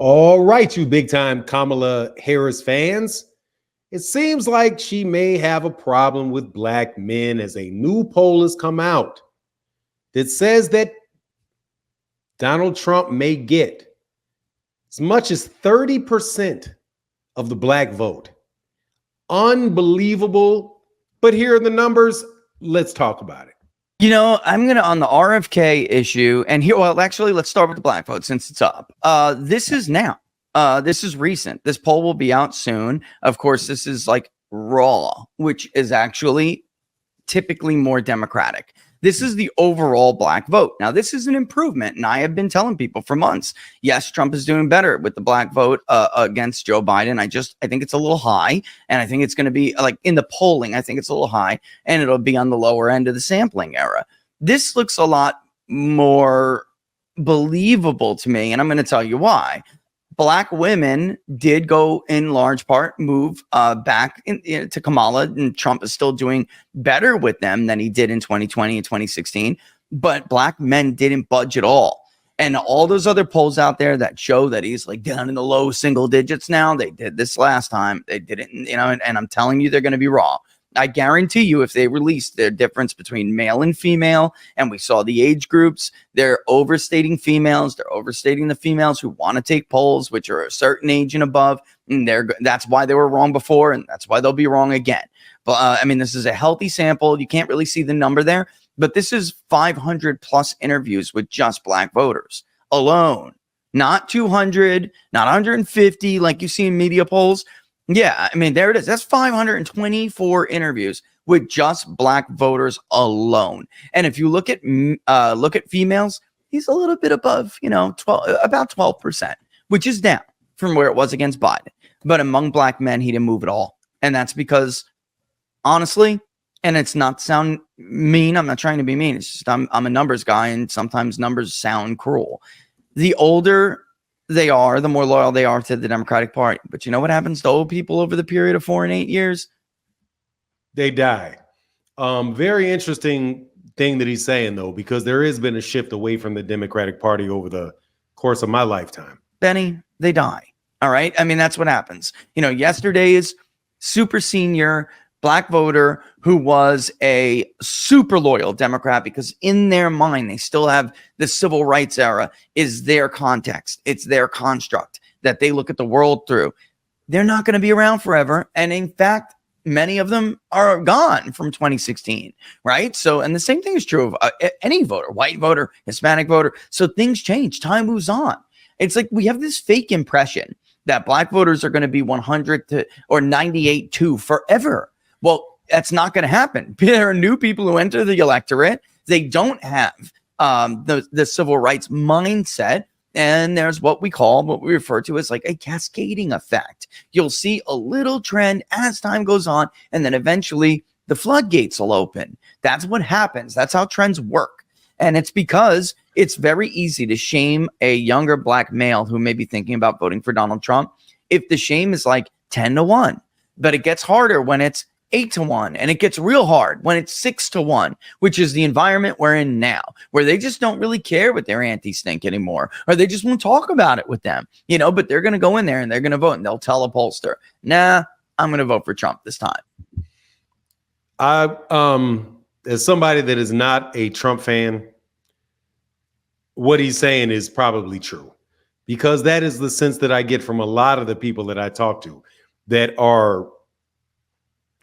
All right, you big time Kamala Harris fans. It seems like she may have a problem with black men as a new poll has come out that says that Donald Trump may get as much as 30% of the black vote. Unbelievable. But here are the numbers. Let's talk about it. You know, I'm going to, on the RFK issue, and here, well, actually, let's start with the black vote since it's up. This is now. This is recent. This poll will be out soon. Of course, this is like raw, which is actually typically more Democratic. This is the overall black vote. Now, this is an improvement, and I have been telling people for months, yes, Trump is doing better with the black vote against Joe Biden. I think it's a little high, and I think it's going to be like in the polling, I think it's a little high, and it'll be on the lower end of the sampling era. This looks a lot more believable to me, and I'm going to tell you why. Black women did go in large part move back to Kamala, and Trump is still doing better with them than he did in 2020 and 2016. But black men didn't budge at all. And all those other polls out there that show that he's like down in the low single digits now, they did this last time. They didn't, and I'm telling you, they're going to be raw. I guarantee you, if they released their difference between male and female, and we saw the age groups, they're overstating females. They're overstating the females who want to take polls, which are a certain age and above. And that's why they were wrong before, and that's why they'll be wrong again. But this is a healthy sample. You can't really see the number there, but this is 500 plus interviews with just black voters alone, not 200, not 150 like you see in media polls. Yeah, there it is. That's 524 interviews with just black voters alone. And if you look at females, he's a little bit above, 12, about 12%, which is down from where it was against Biden. But among black men, he didn't move at all. And that's because, honestly, and it's not to sound mean, I'm not trying to be mean. It's just I'm a numbers guy, and sometimes numbers sound cruel. The older they are, the more loyal they are to the Democratic Party. But you know what happens to old people over the period of 4 and 8 years? They die. Very interesting thing that he's saying, though, because there has been a shift away from the Democratic Party over the course of my lifetime. Benny, they die. All right. That's what happens. Yesterday's super senior black voter who was a super loyal Democrat, because in their mind, they still have the civil rights era is their context. It's their construct that they look at the world through. They're not going to be around forever. And in fact, many of them are gone from 2016, right? So, and the same thing is true of any voter, white voter, Hispanic voter. So things change. Time moves on. It's like we have this fake impression that black voters are going to be 100 to or 98 to forever. Well, that's not going to happen. There are new people who enter the electorate. They don't have the civil rights mindset. And there's what we refer to as like a cascading effect. You'll see a little trend as time goes on, and then eventually the floodgates will open. That's what happens. That's how trends work. And it's because it's very easy to shame a younger black male who may be thinking about voting for Donald Trump if the shame is like 10-1. But it gets harder when it's 8-1, and it gets real hard when it's 6-1, which is the environment we're in now, where they just don't really care what their aunties think anymore, or they just won't talk about it with them, but they're going to go in there and they're going to vote, and they'll tell a pollster, nah, I'm going to vote for Trump this time. As somebody that is not a Trump fan, what he's saying is probably true, because that is the sense that I get from a lot of the people that I talk to that are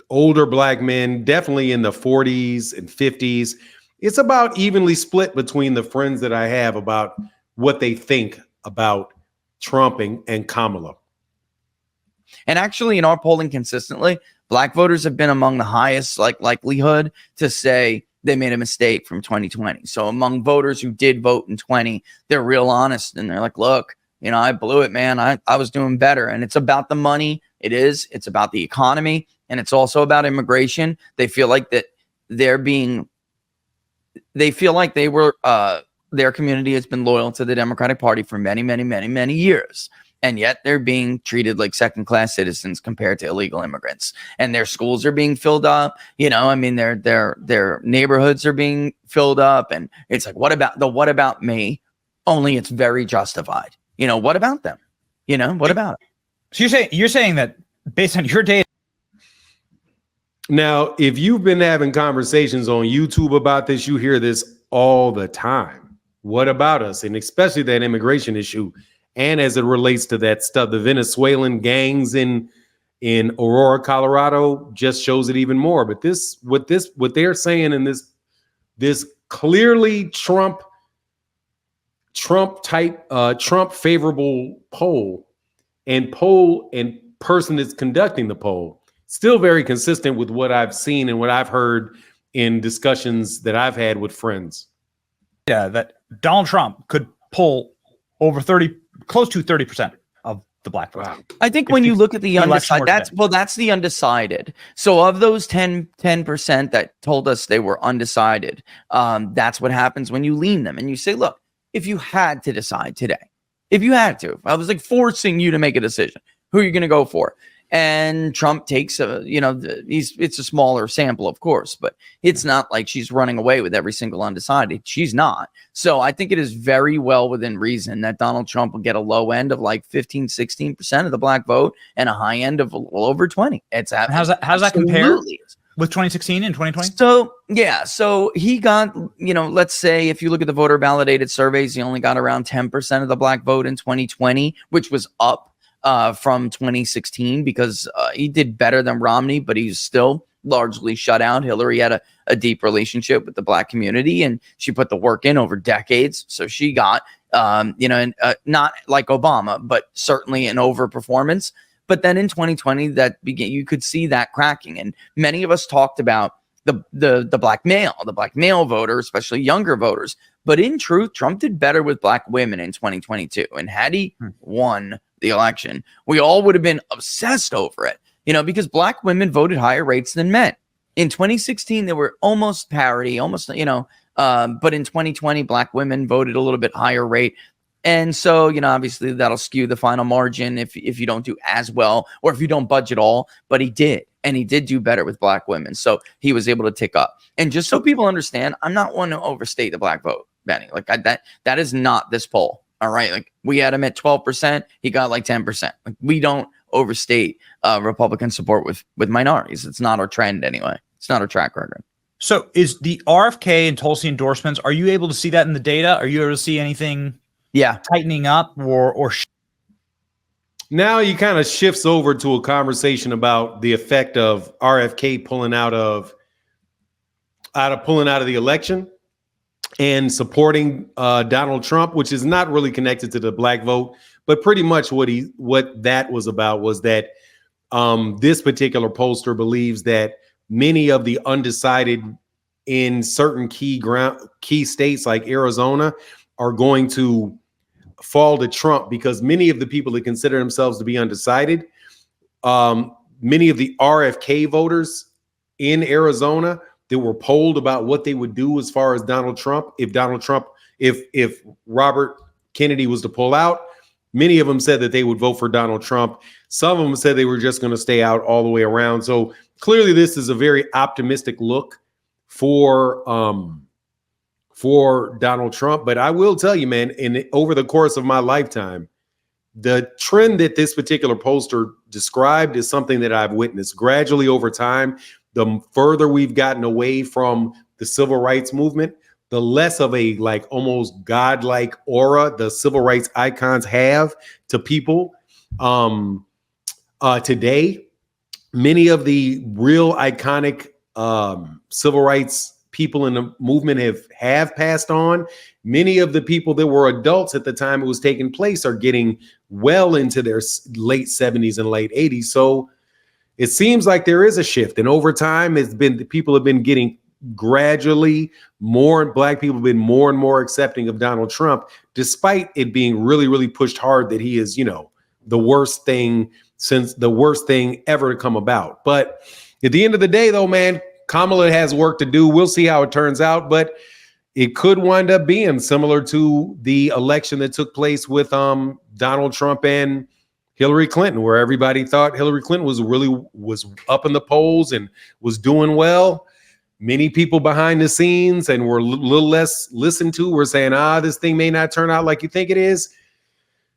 older black men, definitely in the 40s and 50s. It's about evenly split between the friends that I have about what they think about Trump and Kamala. And actually, in our polling consistently, black voters have been among the highest likelihood to say they made a mistake from 2020. So among voters who did vote in 20, they're real honest, and they're like, look, I blew it, man. I was doing better. And it's about the money. It's about the economy. And it's also about immigration. They feel like that their community has been loyal to the Democratic Party for many, many, many, many years. And yet they're being treated like second-class citizens compared to illegal immigrants. And their schools are being filled up. Their neighborhoods are being filled up. And it's like, what about me? Only it's very justified. What about them? You know, what about it? So you're saying that based on your data. Now, if you've been having conversations on YouTube about this, you hear this all the time. What about us? And especially that immigration issue. And as it relates to that stuff, the Venezuelan gangs in Aurora, Colorado just shows it even more. But what they're saying in this clearly Trump favorable poll and person that's conducting the poll, still very consistent with what I've seen and what I've heard in discussions that I've had with friends. Yeah, that Donald Trump could pull over close to 30% of the black vote. Wow. I think when you look at the undecided, that's the undecided. So of those 10% that told us they were undecided, that's what happens when you lean them and you say, look, if you had to decide today, if I was like forcing you to make a decision, who are you going to go for? And Trump takes it's a smaller sample, of course, but it's not like she's running away with every single undecided. She's not. So I think it is very well within reason that Donald Trump will get a low end of like 15-16% of the black vote and a high end of a little over 20. How's that compare with 2016 and 2020? So yeah, so he got, let's say if you look at the voter validated surveys, he only got around 10% of the black vote in 2020, which was up from 2016 because he did better than Romney, but he's still largely shut out. Hillary had a deep relationship with the black community and she put the work in over decades. So she got, not like Obama, but certainly an overperformance. But then in 2020, you could see that cracking. And many of us talked about the black male voter, especially younger voters. But in truth, Trump did better with black women in 2022. And had he won the election, we all would have been obsessed over it, because black women voted higher rates than men. In 2016, they were almost parity, but in 2020, black women voted a little bit higher rate. And so, obviously that'll skew the final margin if you don't do as well or if you don't budge at all. But he did. And he did do better with black women. So he was able to tick up. And just so people understand, I'm not one to overstate the black vote, Benny. Like that is not this poll. All right. Like we had him at 12%. He got like 10%. Like we don't overstate Republican support with minorities. It's not our trend anyway. It's not our track record. So is the RFK and Tulsi endorsements, are you able to see that in the data? Are you able to see anything tightening up or now he kind of shifts over to a conversation about the effect of RFK pulling out of the election and supporting Donald Trump, which is not really connected to the black vote, but pretty much what that was about was that this particular pollster believes that many of the undecided in certain key states like Arizona are going to fall to Trump because many of the people that consider themselves to be undecided, many of the RFK voters in Arizona that were polled about what they would do as far as Donald Trump, if Robert Kennedy was to pull out, many of them said that they would vote for Donald Trump. Some of them said they were just going to stay out all the way around. So clearly this is a very optimistic look for Donald Trump. But I will tell you, man, over the course of my lifetime, the trend that this particular pollster described is something that I've witnessed gradually over time. The further we've gotten away from the civil rights movement, the less of a like almost godlike aura the civil rights icons have to people. Today, many of the real iconic civil rights people in the movement have passed on. Many of the people that were adults at the time it was taking place are getting well into their late 70s and late 80s. So it seems like there is a shift. And over time, people have been getting gradually black people have been more and more accepting of Donald Trump, despite it being really, really pushed hard that he is, the worst thing ever to come about. But at the end of the day, though, man, Kamala has work to do. We'll see how it turns out, but it could wind up being similar to the election that took place with Donald Trump and Hillary Clinton, where everybody thought Hillary Clinton was up in the polls and was doing well. Many people behind the scenes and were a little less listened to were saying, this thing may not turn out like you think it is.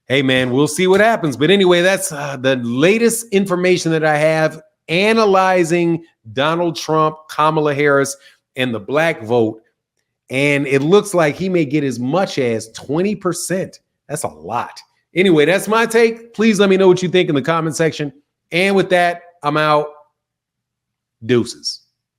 Hey, man, we'll see what happens. But anyway, that's the latest information that I have analyzing Donald Trump, Kamala Harris, and the black vote. And it looks like he may get as much as 20%. That's a lot. Anyway, that's my take. Please let me know what you think in the comment section. And with that, I'm out. Deuces.